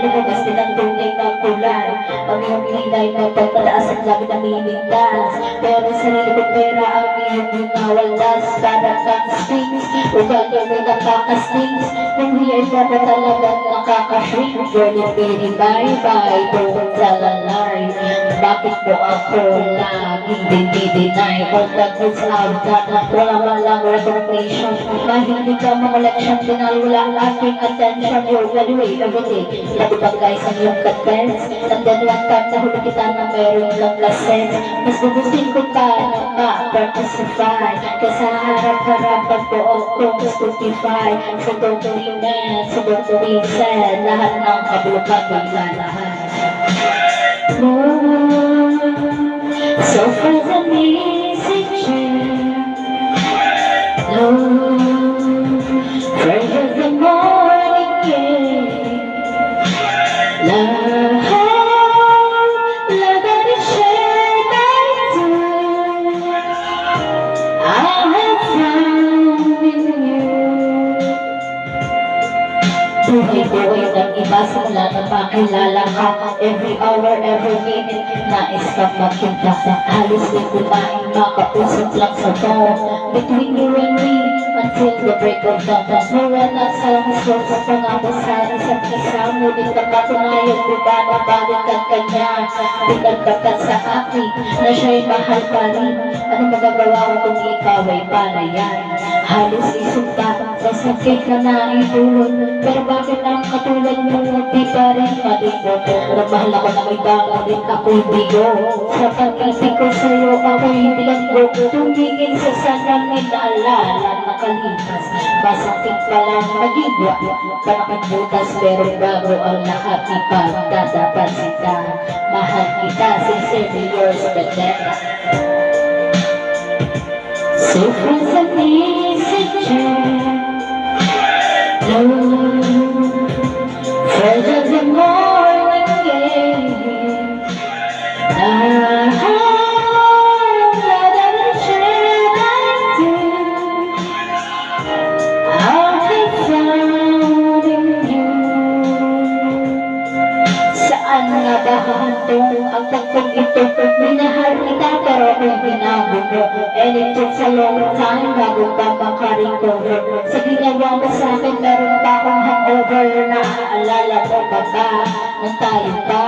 lumabas din ang tunay na kulay. Ang iyong kilay mapagpataas at labi na mimitas. Pero sarili kong pera ang iyong winawaldas. Para kang sphinx, ugali mo nakaka-stings. Kung hiyay mo ko talagang nakaka-shrink. Journey pili bye-bye, don't tell a lie. Bakit mo ako laging dinideny? All the goods I've got, wala man lang recognition. Mahilig ka mga leksyon, dinalwala ang aking attention. You're graduate every day. Labi pa guys ang iyong confess. And then one time nahuli kita na meron kang lasen. Mas gugusin ko pa na ma-participy. Kesa harap-harapan ko akong justify. So don't be mad, so don't be sad. Lahat ng kabulukan may lalahan. So for the music no, for the morning lahat na share I do, I have found in you. Buhay-buhay ng iba simula na makilala ka. Every hour, every minute, nais ka makita. Halos di kumain, makausap lang sa phone. Between you and me, until the break of dawn. Mura na sa gusto sa pangako sa isa't isa. Ngunit napatunayan mo ba na balikan ka niya? Pinagbagat sa akin na siya'y mahal pa rin. Ano magagawa ko kung ikaw ay palayan? Halos isunta, sa sakit ka na itulog. Pero bakit ang katulad mo di pa rin malibot? Pero mahal ako na may bangon din ako'y bigo. Sa pag-ibig ko sa'yo ako'y bilanggo. Tumingin sa salamin na alala nakalipas. Masakit pa lang magigwa. Panakit butas pero bago ang lahat ipagdadapat kita. Mahal kita, sincerely yours, the best. So friends and messages, for the morning saan nga ba hahantong ang tagpong ito? Minahal kita pero ako'y binagulo. And it takes a long time bago ka makarecover. Sa ginawa mo sa akin meron pa akong hangover. Naaalala mo ba ba nung tayo pa?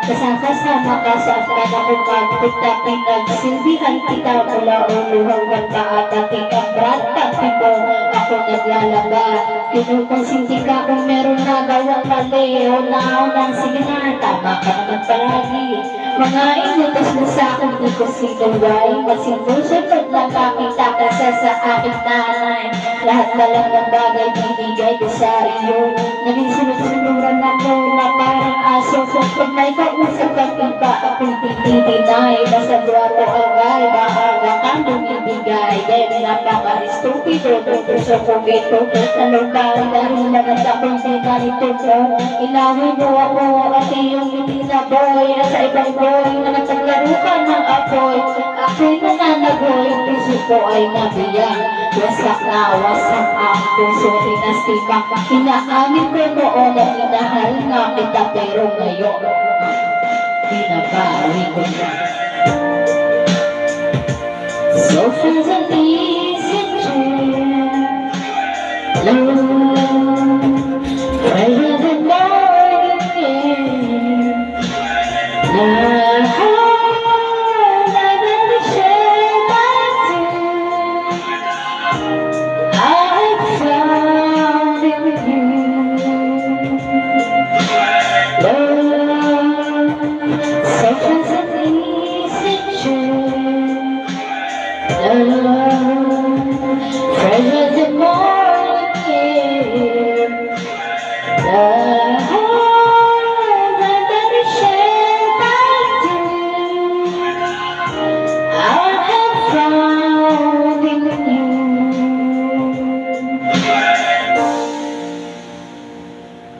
Kasama ka sa akin ako magpunta. Pinagsilbihan kita mula ulo hanggang paa. Dating ang brand pati mo ako naglalaba. Kinukonsinti ka kung meron na gawang mali. Una-unang sige na, tama ka naman palagi. Mga inutos mo sa akin, di ko sinuway. Masinusod pag nakakita ka sa aking nanay. Lahat na lang ng bagay binigay ko sa iyo. Naging sunod-sunuran ako na parang aso. Pag may kausap ang iba, ako'y titidinay. Basta gwapo agay, maaga kang lumibigay. Dahil napaka-stupido, puso ko ito. Anong parang dahil naman ako'y di ganito mo. Inawin mo ako at iyong hindi na boy. Nasa ibang boy, nakataglaro ka ng apoy. Ako'y nananagoy, puso ko ay nabiyang. Wasak na wasak ang puso, tinasipang. Inaamin ko noon na inahal nga kita, pero ngayon binabawi ko na. So friends and easy prayer the morning so friends and